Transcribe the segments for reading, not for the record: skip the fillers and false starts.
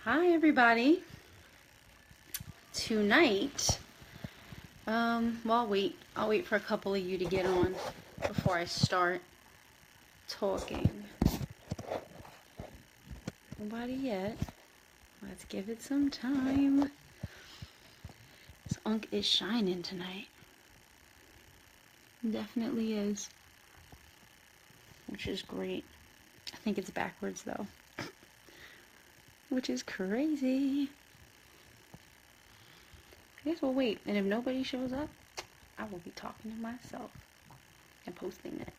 Hi everybody. Tonight, well, I'll wait for a couple of you to get on before I start talking. Nobody yet. Let's give it some time. This unk is shining tonight. Definitely is. Which is great. I think it's backwards though. Which is crazy. I guess we'll wait. And if nobody shows up, I will be talking to myself and posting it.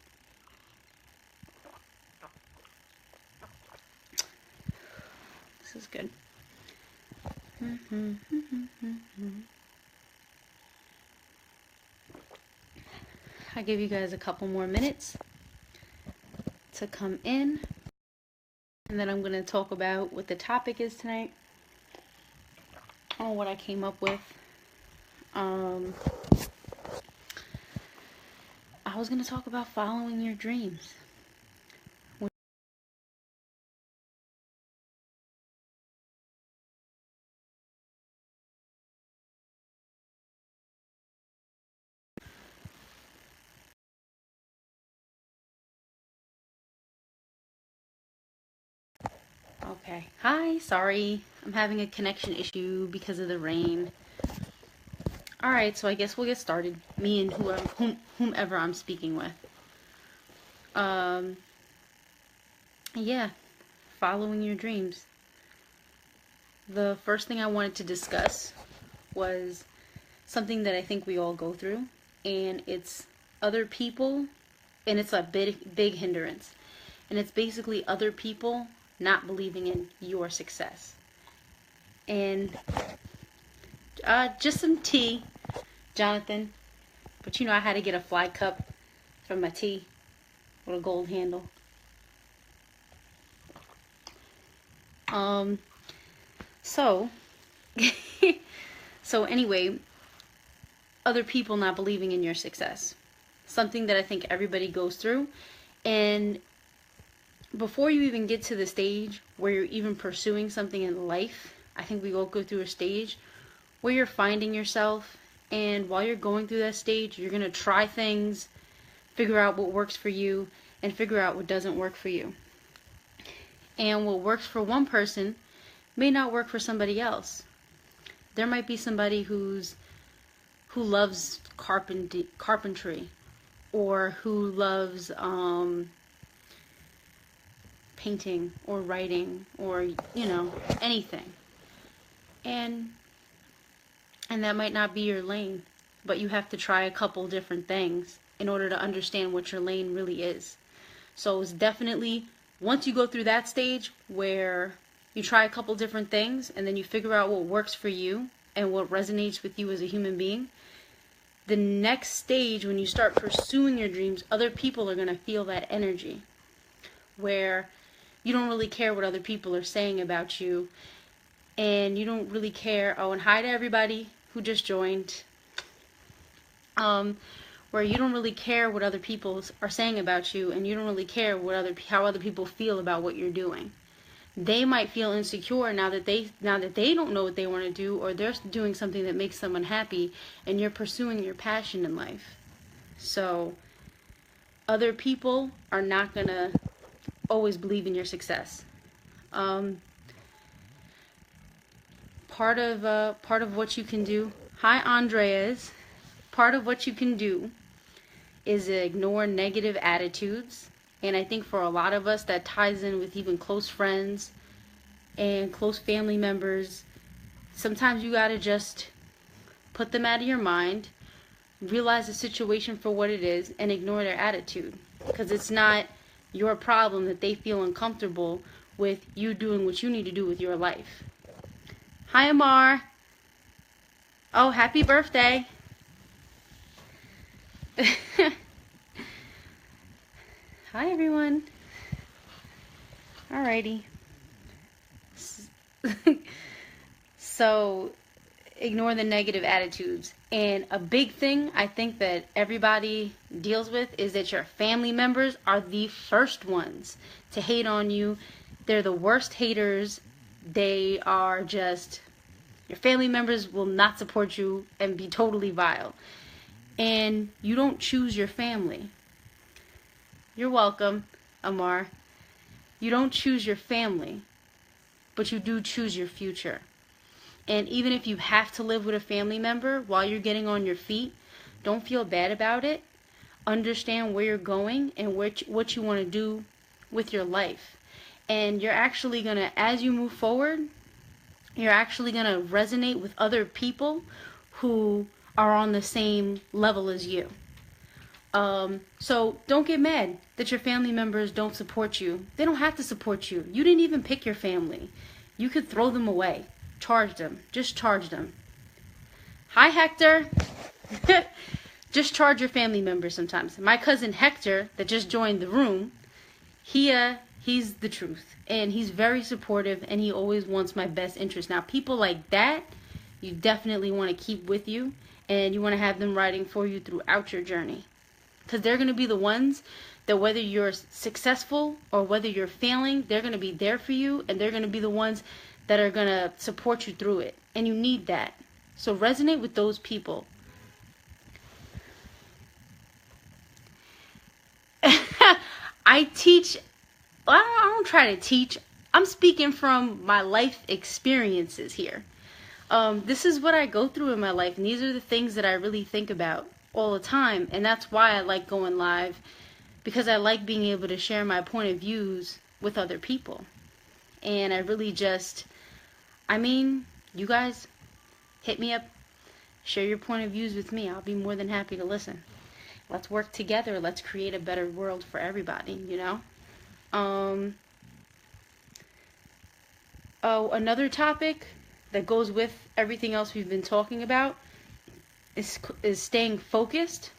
This is good. I give you guys a couple more minutes to come in, and then I'm going to talk about what the topic is tonight, or what I came up with. I was going to talk about following your dreams. Okay. Hi, sorry. I'm having a connection issue because of the rain. Alright, so I guess we'll get started. Me and whomever I'm speaking with. Yeah. Following your dreams. The first thing I wanted to discuss was something that I think we all go through, and it's other people, and it's a big hindrance. And it's basically other people not believing in your success. And just some tea, Jonathan. But you know I had to get a fly cup for my tea with a gold handle. So anyway, other people not believing in your success. Something that I think everybody goes through. And before you even get to the stage where you're even pursuing something in life, I think we all go through a stage where you're finding yourself, and while you're going through that stage, you're going to try things, figure out what works for you, and figure out what doesn't work for you. And what works for one person may not work for somebody else. There might be somebody who loves carpentry, or who loves painting or writing, or anything, and that might not be your lane, but you have to try a couple different things in order to understand what your lane really is. So it's definitely, once you go through that stage where you try a couple different things and then you figure out what works for you and what resonates with you as a human being, the next stage, when you start pursuing your dreams, other people are going to feel that energy, where you don't really care what other people are saying about you, and you don't really care. Oh, and hi to everybody who just joined. Where you don't really care what other people are saying about you, and you don't really care how other people feel about what you're doing. They might feel insecure now that they don't know what they want to do, or they're doing something that makes them unhappy, and you're pursuing your passion in life. So other people are not gonna always believe in your success. Part of what you can do. Hi, Andreas. Part of what you can do is ignore negative attitudes. And I think for a lot of us that ties in with even close friends and close family members. Sometimes you gotta just put them out of your mind, realize the situation for what it is, and ignore their attitude. Because it's not your problem that they feel uncomfortable with you doing what you need to do with your life. Hi, Amar. Oh, happy birthday. Hi, everyone. Alrighty. So, ignore the negative attitudes. And a big thing I think that everybody deals with is that your family members are the first ones to hate on you. They're the worst haters. They are just, your family members will not support you and be totally vile. And you don't choose your family. You're welcome, Amar. You don't choose your family, but you do choose your future. And even if you have to live with a family member while you're getting on your feet, don't feel bad about it. Understand where you're going and what you want to do with your life. And you're actually going to, as you move forward, you're actually going to resonate with other people who are on the same level as you. So don't get mad that your family members don't support you. They don't have to support you. You didn't even pick your family. You could throw them away. Charge them. Just charge them. Hi, Hector. Just charge your family members sometimes. My cousin Hector, that just joined the room, he's the truth. And he's very supportive, and he always wants my best interest. Now, people like that, you definitely want to keep with you, and you want to have them riding for you throughout your journey. Because they're going to be the ones that, whether you're successful or whether you're failing, they're going to be there for you, and they're going to be the ones that are going to support you through it. And you need that. So resonate with those people. I teach, I don't try to teach. I'm speaking from my life experiences here. This is what I go through in my life, and these are the things that I really think about all the time. And that's why I like going live, because I like being able to share my point of views with other people. And I really just, you guys, hit me up, share your point of views with me. I'll be more than happy to listen. Let's work together. Let's create a better world for everybody, you know? Another topic that goes with everything else we've been talking about is staying focused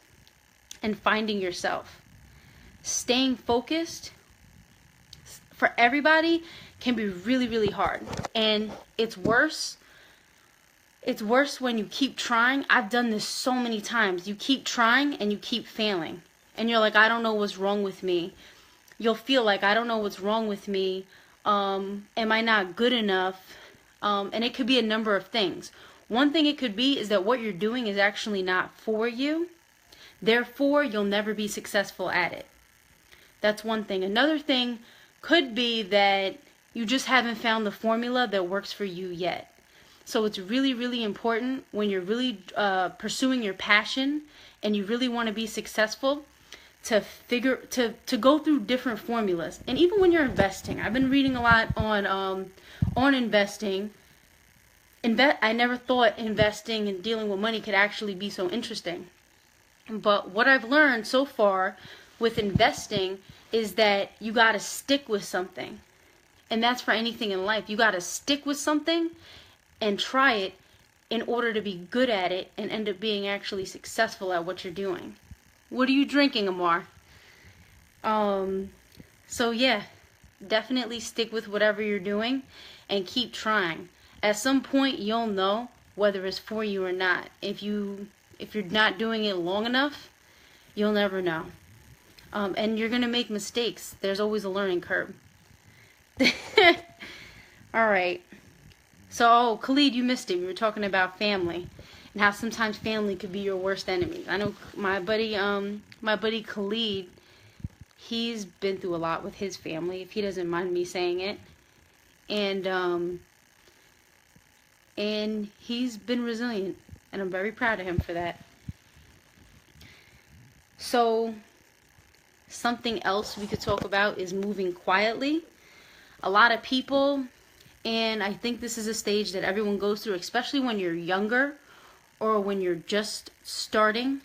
and finding yourself. Staying focused for everybody can be really, really hard. And it's worse. It's worse when you keep trying. I've done this so many times. You keep trying and you keep failing. And you're like, I don't know what's wrong with me. You'll feel like, I don't know what's wrong with me. Am I not good enough? And it could be a number of things. One thing it could be is that what you're doing is actually not for you. Therefore, you'll never be successful at it. That's one thing. Another thing could be that you just haven't found the formula that works for you yet. So it's really, really important when you're really pursuing your passion and you really want to be successful to go through different formulas. And even when you're investing, I've been reading a lot on investing. I never thought investing and dealing with money could actually be so interesting. But what I've learned so far with investing is that you got to stick with something. And that's for anything in life. You got to stick with something and try it in order to be good at it and end up being actually successful at what you're doing. What are you drinking, Amar? So yeah, definitely stick with whatever you're doing and keep trying. At some point, you'll know whether it's for you or not. If you're not doing it long enough, you'll never know. And you're going to make mistakes. There's always a learning curve. All right. So, Khalid, you missed it. We were talking about family and how sometimes family could be your worst enemy. I know my buddy Khalid, he's been through a lot with his family, if he doesn't mind me saying it. And he's been resilient, and I'm very proud of him for that. So, something else we could talk about is moving quietly. A lot of people, and I think this is a stage that everyone goes through, especially when you're younger or when you're just starting.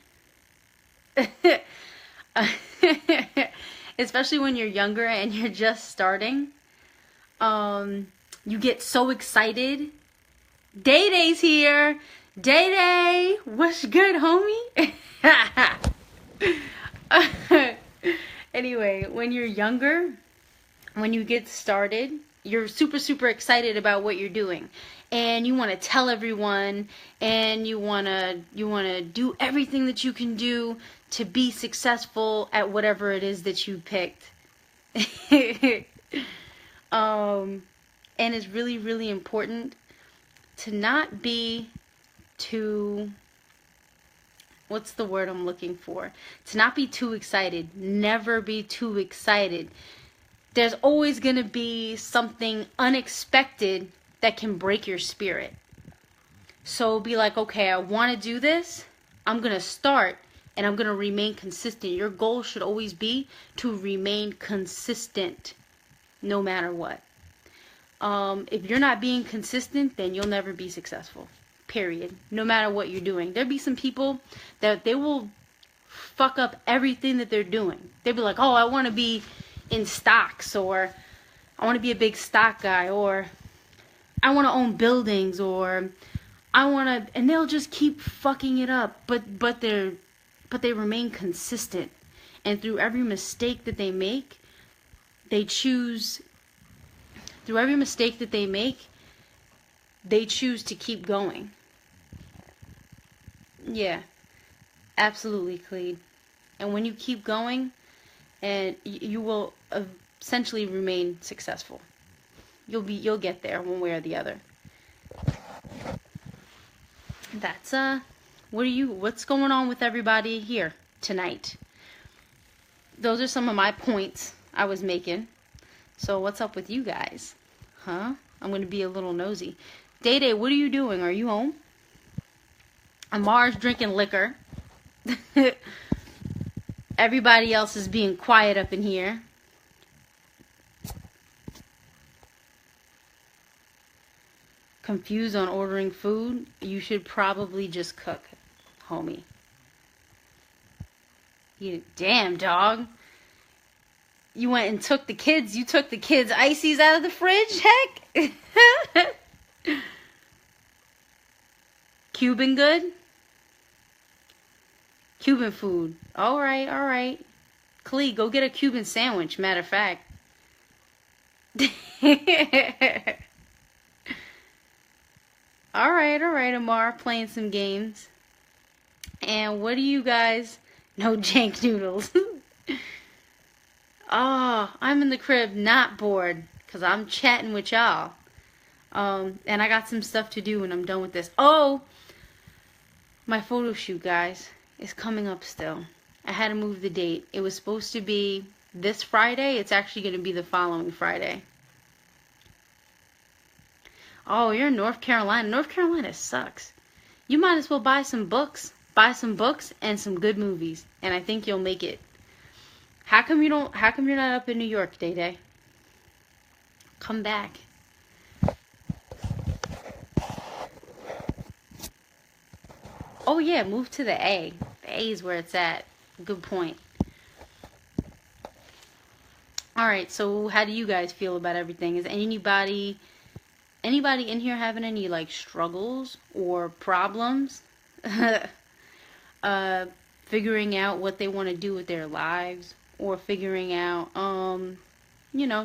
Especially when you're younger and you're just starting. You get so excited. Day Day's here. Day Day, what's good, homie? Anyway, when you're younger, when you get started, you're super, super excited about what you're doing. And you want to tell everyone, and you want to do everything that you can do to be successful at whatever it is that you picked. And it's really, really important to not be too, what's the word I'm looking for? To not be too excited. Never be too excited. There's always going to be something unexpected that can break your spirit. So be like, okay, I want to do this. I'm going to start and I'm going to remain consistent. Your goal should always be to remain consistent no matter what. If you're not being consistent, then you'll never be successful. Period. No matter what you're doing. There'll be some people that they will fuck up everything that they're doing. They'll be like, oh, I want to be in stocks, or I want to be a big stock guy, or I want to own buildings, or I want to, and they'll just keep fucking it up. But they remain consistent. And through every mistake that they make, through every mistake that they make, they choose to keep going. Yeah, absolutely, Clede. And when you keep going, and you will essentially remain successful. You'll get there one way or the other. That's what's going on with everybody here tonight? Those are some of my points I was making. So what's up with you guys? Huh? I'm going to be a little nosy. Day Day, what are you doing? Are you home? Amar's drinking liquor. Everybody else is being quiet up in here. Confused on ordering food? You should probably just cook, homie. Damn, dog. You went and took the kids' ices out of the fridge? Heck. Cuban good? Cuban food. Alright, alright. Klee, go get a Cuban sandwich, matter of fact. Alright, Amar, playing some games. And what do you guys... No jank noodles. Oh, I'm in the crib, not bored, because I'm chatting with y'all. And I got some stuff to do when I'm done with this. Oh, my photo shoot, guys, is coming up still. I had to move the date. It was supposed to be this Friday. It's actually going to be the following Friday. Oh, you're in North Carolina. North Carolina sucks. You might as well buy some books. Buy some books and some good movies. And I think you'll make it. How come you're not up in New York, Day Day? Come back. Oh yeah, move to the A. The A is where it's at. Good point. Alright, so how do you guys feel about everything? Is anybody in here having any like struggles or problems? Figuring out what they want to do with their lives, or figuring out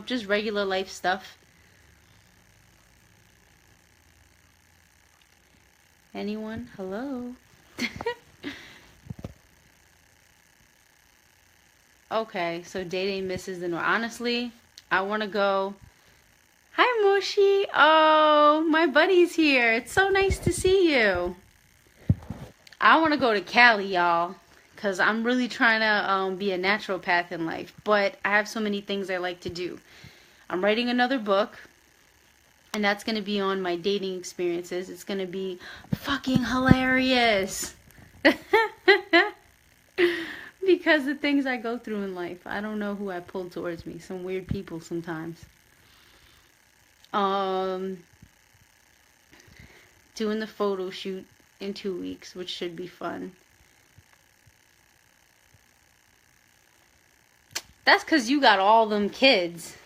just regular life stuff. Anyone? Hello? Okay, so dating misses the North. Honestly, I want to go. Hi, Moshi. Oh, my buddy's here. It's so nice to see you. I want to go to Cali, y'all, because I'm really trying to be a naturopath in life. But I have so many things I like to do. I'm writing another book, and that's going to be on my dating experiences. It's going to be fucking hilarious. Because the things I go through in life. I don't know who I pull towards me. Some weird people sometimes. Doing the photo shoot in 2 weeks, which should be fun. That's because you got all them kids.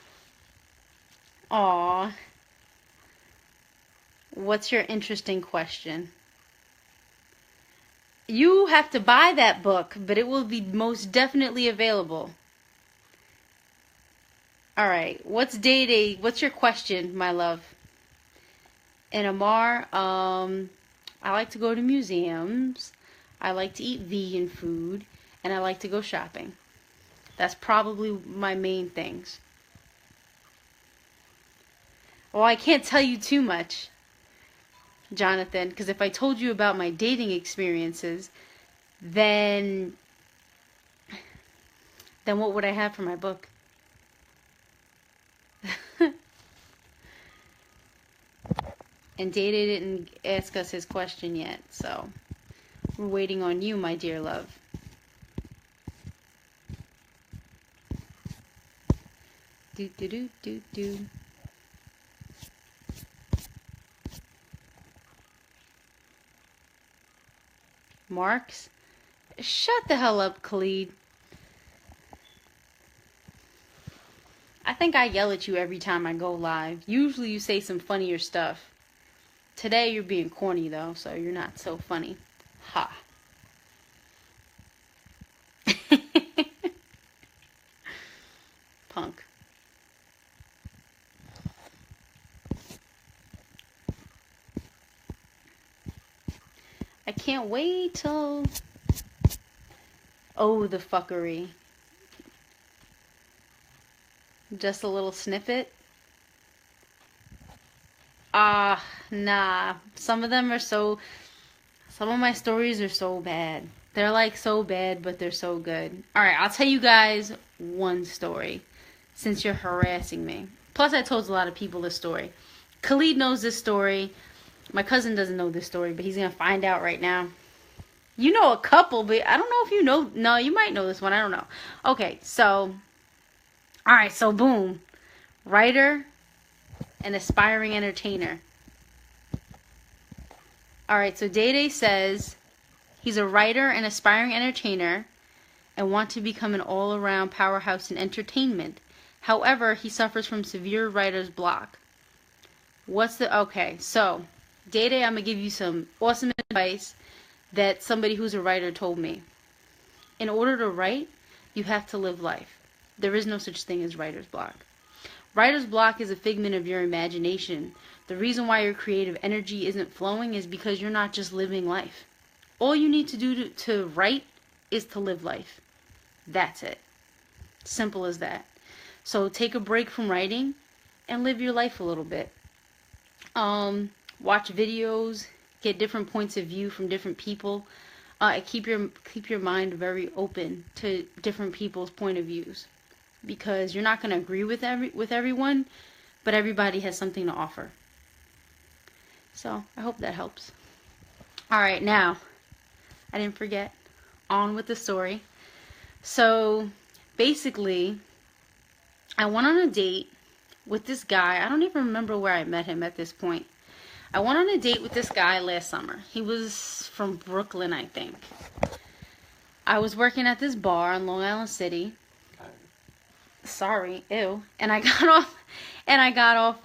Aw. What's your interesting question? You have to buy that book, but it will be most definitely available. Alright, what's your question, my love? And Amar, I like to go to museums, I like to eat vegan food, and I like to go shopping. That's probably my main things. Well, I can't tell you too much, Jonathan, because if I told you about my dating experiences, then what would I have for my book? And Data didn't ask us his question yet, so we're waiting on you, my dear love. Do do do do do. Marks? Shut the hell up, Khalid. I think I yell at you every time I go live. Usually you say some funnier stuff. Today you're being corny though, so you're not so funny. Ha. Punk. I can't wait till... Oh, the fuckery. Just a little snippet? Nah. Some of them are so... Some of my stories are so bad. They're like so bad, but they're so good. Alright, I'll tell you guys one story, since you're harassing me. Plus, I told a lot of people this story. Khalid knows this story. My cousin doesn't know this story, but he's going to find out right now. You know a couple, but I don't know if you know... No, you might know this one. I don't know. Okay, so... Alright, so boom. Writer and aspiring entertainer. Alright, so Day says he's a writer and aspiring entertainer and wants to become an all-around powerhouse in entertainment. However, he suffers from severe writer's block. Okay, so Day, I'm going to give you some awesome advice that somebody who's a writer told me. In order to write, you have to live life. There is no such thing as writer's block. Writer's block is a figment of your imagination. The reason why your creative energy isn't flowing is because you're not just living life. All you need to do to write is to live life. That's it. Simple as that. So take a break from writing and live your life a little bit. Watch videos, get different points of view from different people. Keep your mind very open to different people's point of views, because you're not going to agree with everyone, but everybody has something to offer. So I hope that helps. All right, now I didn't forget. On with the story. So basically, I went on a date with this guy. I don't even remember where I met him at this point. I went on a date with this guy last summer. He was from Brooklyn, I think. I was working at this bar in Long Island City. Sorry, ew. And I got off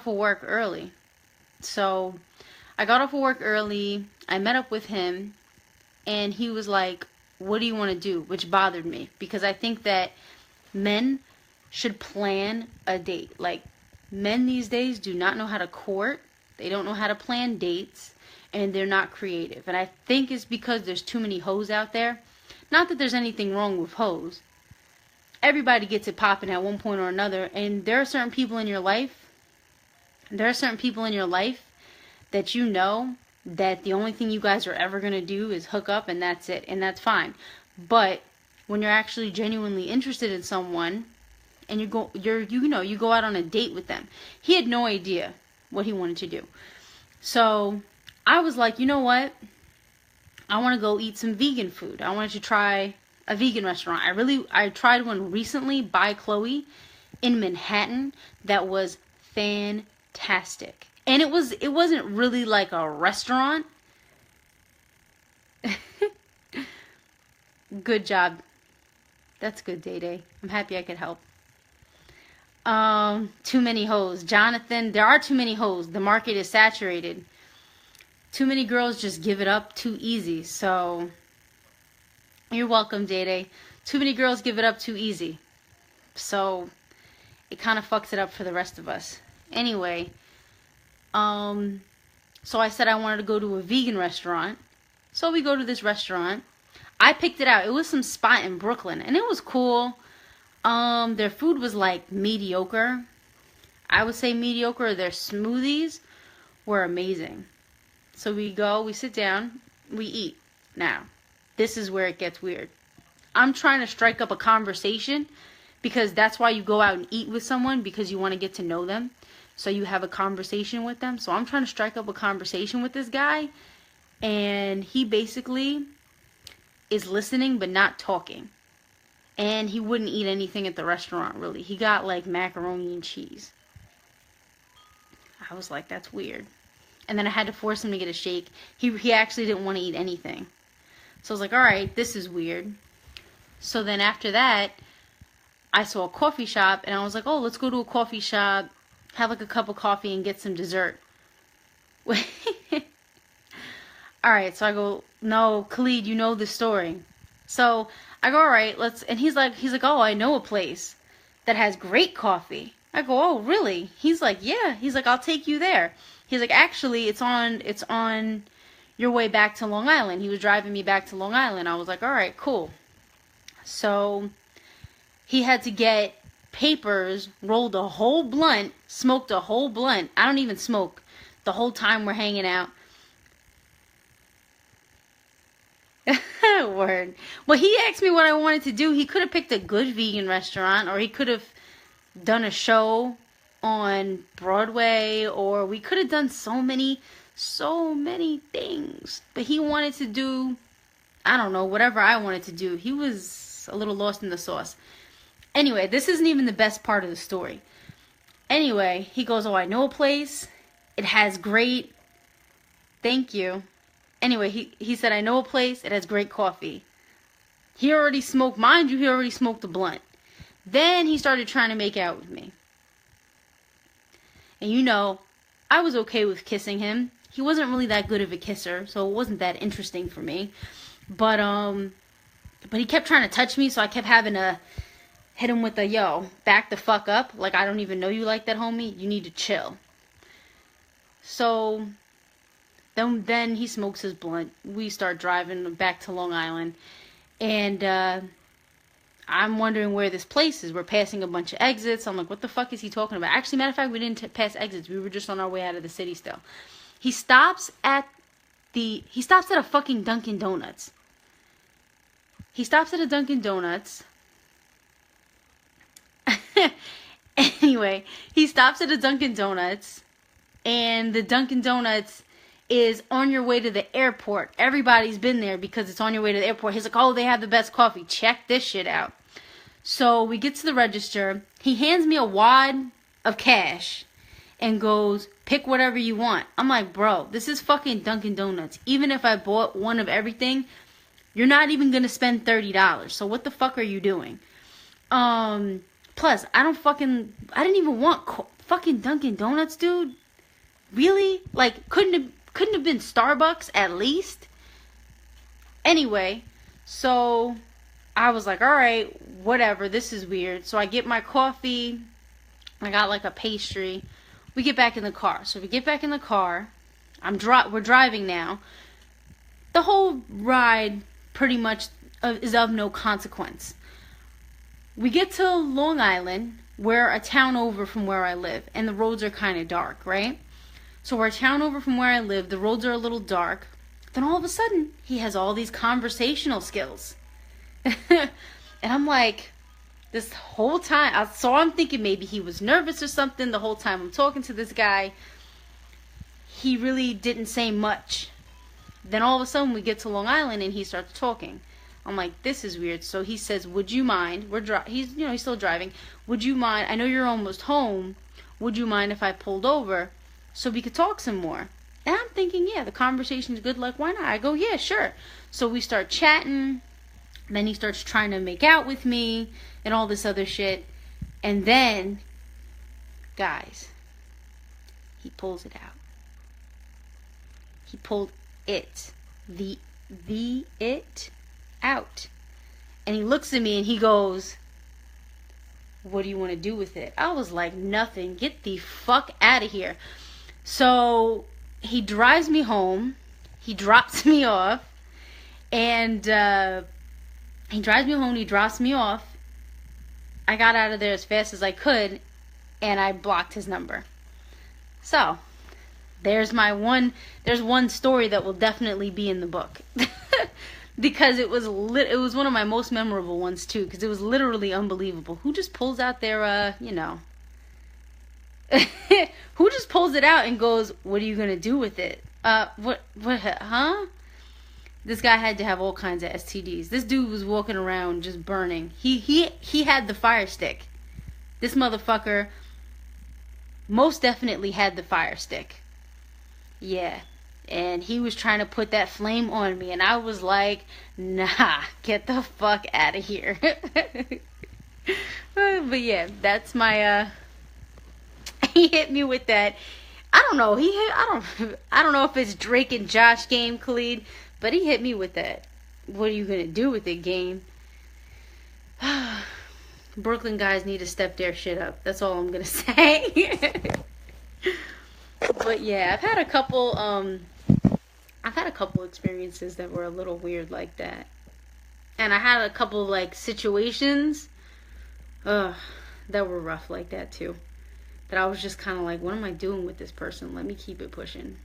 of work early. So I got off of work early. I met up with him, and he was like, "What do you want to do?" Which bothered me, because I think that men should plan a date. Like, men these days do not know how to court. They don't know how to plan dates, and they're not creative. And I think it's because there's too many hoes out there. Not that there's anything wrong with hoes. Everybody gets it popping at one point or another, and there are certain people in your life. That you know that the only thing you guys are ever gonna do is hook up, and that's it, and that's fine. But when you're actually genuinely interested in someone, and you go out on a date with them. He had no idea what he wanted to do. So I was like, you know what? I want to go eat some vegan food. I wanted to try a vegan restaurant. I tried one recently by Chloe in Manhattan that was fantastic. And it wasn't really like a restaurant. Good job. That's good, Day. I'm happy I could help. Too many hoes. Jonathan, there are too many hoes. The market is saturated. Too many girls just give it up too easy. So, you're welcome, Day. Too many girls give it up too easy. So, it kind of fucks it up for the rest of us. Anyway, so I said I wanted to go to a vegan restaurant. So we go to this restaurant. I picked it out. It was some spot in Brooklyn, and it was cool. Their food was like mediocre. I would say mediocre. Their smoothies were amazing. So we go, we sit down, we eat. Now, this is where it gets weird. I'm trying to strike up a conversation because that's why you go out and eat with someone, because you want to get to know them. So you have a conversation with them. So I'm trying to strike up a conversation with this guy, and he basically is listening but not talking. And he wouldn't eat anything at the restaurant, really. He got like macaroni and cheese. I was like, that's weird. And then I had to force him to get a shake. He actually didn't want to eat anything. So I was like, alright, this is weird. So then after that, I saw a coffee shop, and I was like, oh, let's go to a coffee shop, have like a cup of coffee, and get some dessert. Alright, so I go, no, Khalid, you know the story. So I go, alright, let's, and he's like, oh, I know a place that has great coffee. I go, oh, really? He's like, yeah. He's like, I'll take you there. He's like, actually, it's on your way back to Long Island. He was driving me back to Long Island. I was like, alright, cool. So he had to get papers, rolled a whole blunt, smoked a whole blunt. I don't even smoke the whole time we're hanging out. Word. Well, he asked me what I wanted to do. He could have picked a good vegan restaurant, or he could have done a show on Broadway, or we could have done so many things. But he wanted to do, I don't know, whatever I wanted to do. He was a little lost in the sauce. Anyway, this isn't even the best part of the story. Anyway, he goes, oh, I know a place. It has great, thank you. Anyway, he said, I know a place. It has great coffee. He already smoked, mind you, he already smoked a blunt. Then he started trying to make out with me. And you know, I was okay with kissing him. He wasn't really that good of a kisser, so it wasn't that interesting for me. But he kept trying to touch me, so I kept having to hit him with a, yo, back the fuck up. Like, I don't even know you like that, homie. You need to chill. So then he smokes his blunt. We start driving back to Long Island. And I'm wondering where this place is. We're passing a bunch of exits. I'm like, what the fuck is he talking about? Actually, matter of fact, we didn't pass exits. We were just on our way out of the city still. He stops at a fucking Dunkin' Donuts. He stops at a Dunkin' Donuts. Anyway, he stops at a Dunkin' Donuts, and the Dunkin' Donuts is on your way to the airport. Everybody's been there because it's on your way to the airport. He's like, oh, they have the best coffee. Check this shit out. So we get to the register. He hands me a wad of cash and goes, pick whatever you want. I'm like, bro, this is fucking Dunkin' Donuts. Even if I bought one of everything, you're not even going to spend $30. So what the fuck are you doing? Plus, I didn't even want fucking Dunkin' Donuts, dude. Really? Like, couldn't have been Starbucks at least? Anyway, so I was like, alright, whatever, this is weird. So I get my coffee. I got like a pastry. We get back in the car. So we get back in the car. We're driving now. The whole ride pretty much is of no consequence. We get to Long Island. We're a town over from where I live. And the roads are kind of dark, right? So we're a town over from where I live. The roads are a little dark. Then all of a sudden, he has all these conversational skills. And I'm like, this whole time, so I'm thinking maybe he was nervous or something. The whole time I'm talking to this guy, he really didn't say much. Then all of a sudden, we get to Long Island and he starts talking. I'm like, this is weird. So he says, would you mind? He's still driving. Would you mind? I know you're almost home. Would you mind if I pulled over so we could talk some more? And I'm thinking, yeah, the conversation's good. Like, why not? I go, yeah, sure. So we start chatting. Then he starts trying to make out with me and all this other shit. And then, guys, he pulls it out. He pulled it. The it out. And he looks at me and he goes, what do you want to do with it? I was like, nothing. Get the fuck out of here. So he drives me home. He drops me off. And he drives me home. He drops me off. I got out of there as fast as I could. and I blocked his number. So, there's one story that will definitely be in the book. Because it was one of my most memorable ones too, because it was literally unbelievable. Who just pulls out their who just pulls it out and goes, "What are you going to do with it?" Huh? This guy had to have all kinds of STDs. This dude was walking around just burning. He had the fire stick. This motherfucker most definitely had the fire stick. Yeah. And he was trying to put that flame on me. And I was like, nah, get the fuck out of here. But yeah, that's my, he hit me with that. I don't know. I don't know if it's Drake and Josh game, Khalid. But he hit me with that. What are you going to do with it game? Brooklyn guys need to step their shit up. That's all I'm going to say. But yeah, I've had a couple experiences that were a little weird like that. And I had a couple like situations that were rough like that too. That I was just kind of like, what am I doing with this person? Let me keep it pushing.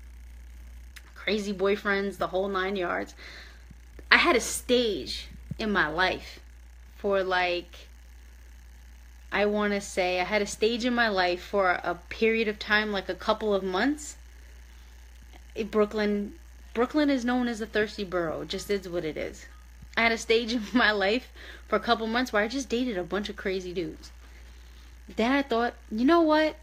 Crazy boyfriends, the whole 9 yards. I had a stage in my life for like, I want to say I had a stage in my life for a period of time, like a couple of months. Brooklyn is known as a thirsty borough. It just is what it is. I had a stage in my life for a couple months where I just dated a bunch of crazy dudes. Then I thought, you know what?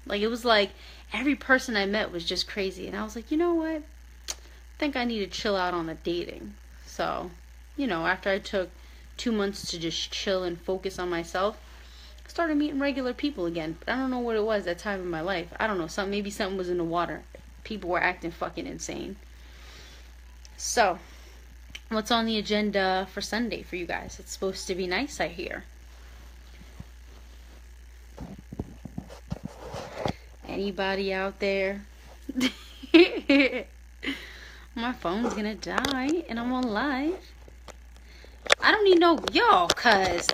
Like, it was like every person I met was just crazy. And I was like, you know what? I think I need to chill out on the dating. So, after I took 2 months to just chill and focus on myself, I started meeting regular people again. But I don't know what it was that time in my life. I don't know. Maybe something was in the water. People were acting fucking insane. So, what's on the agenda for Sunday for you guys? It's supposed to be nice, I hear. Anybody out there? My phone's gonna die and I'm on live. I don't need cuz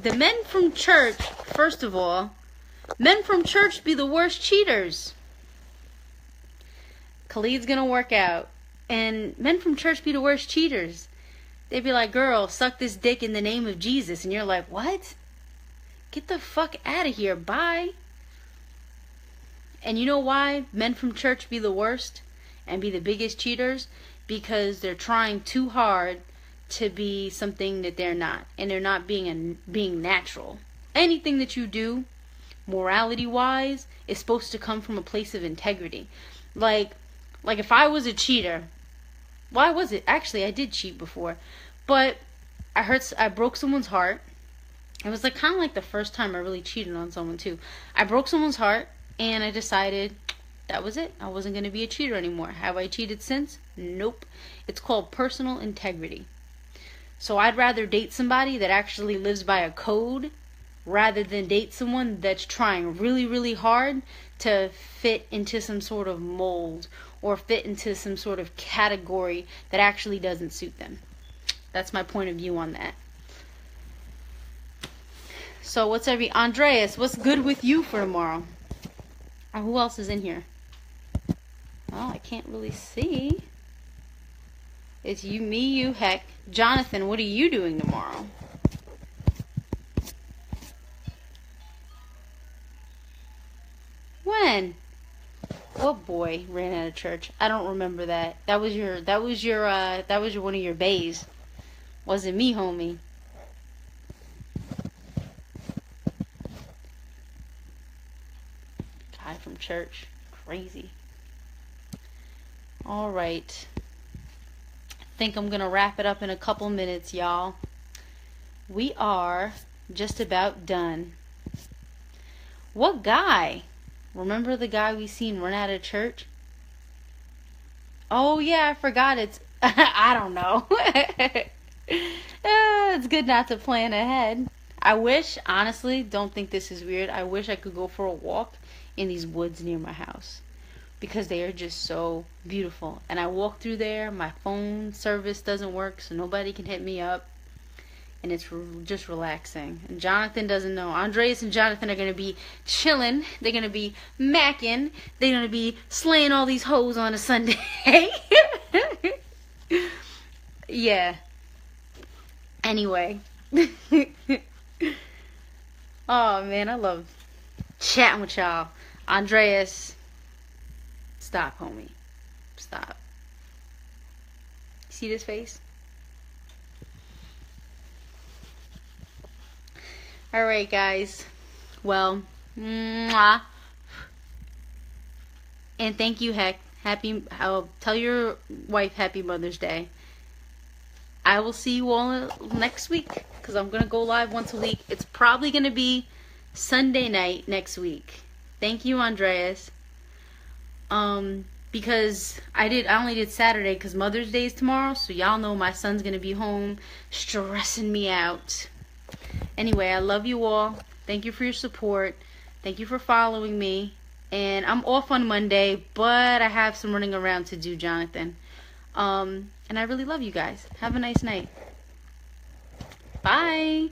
the men from church, first of all, men from church be the worst cheaters. Khalid's gonna work out. And men from church be the worst cheaters. They'd be like, girl, suck this dick in the name of Jesus. And you're like, what? Get the fuck out of here. Bye. And you know why men from church be the worst and be the biggest cheaters? Because they're trying too hard to be something that they're not. And they're not being natural. Anything that you do, morality-wise, is supposed to come from a place of integrity. Like if I was a cheater, why was it? Actually, I did cheat before. But I broke someone's heart. It was like kind of like the first time I really cheated on someone too. I broke someone's heart. And I decided that was it. I wasn't going to be a cheater anymore. Have I cheated since? Nope. It's called personal integrity. So I'd rather date somebody that actually lives by a code rather than date someone that's trying really, really hard to fit into some sort of mold or fit into some sort of category that actually doesn't suit them. That's my point of view on that. So Andreas, what's good with you for tomorrow? Who else is in here? Well, I can't really see. It's you, heck. Jonathan, what are you doing tomorrow? When? What boy ran out of church? I don't remember that. That was one of your bays. Wasn't me, homie. From church. Crazy. Alright. I think I'm gonna wrap it up in a couple minutes, y'all. We are just about done. What guy? Remember the guy we seen run out of church? Oh yeah, I forgot it's I don't know. It's good not to plan ahead. I wish, honestly, don't think this is weird, I wish I could go for a walk in these woods near my house because they are just so beautiful. And I walk through there, my phone service doesn't work, so nobody can hit me up. and it's just relaxing. And Jonathan doesn't know. Andreas and Jonathan are going to be chilling. They're going to be macking. They're going to be slaying all these hoes on a Sunday. Yeah. Anyway. Oh, man, I love chatting with y'all. Andreas, stop, homie. Stop. See this face? Alright, guys. Well, mwah. And thank you, Heck. Tell your wife Happy Mother's Day. I will see you all next week, because I'm going to go live once a week. It's probably going to be Sunday night next week. Thank you, Andreas. Because I only did Saturday because Mother's Day is tomorrow, so y'all know my son's going to be home stressing me out. Anyway, I love you all. Thank you for your support. Thank you for following me. And I'm off on Monday, but I have some running around to do, Jonathan. And I really love you guys. Have a nice night. Bye.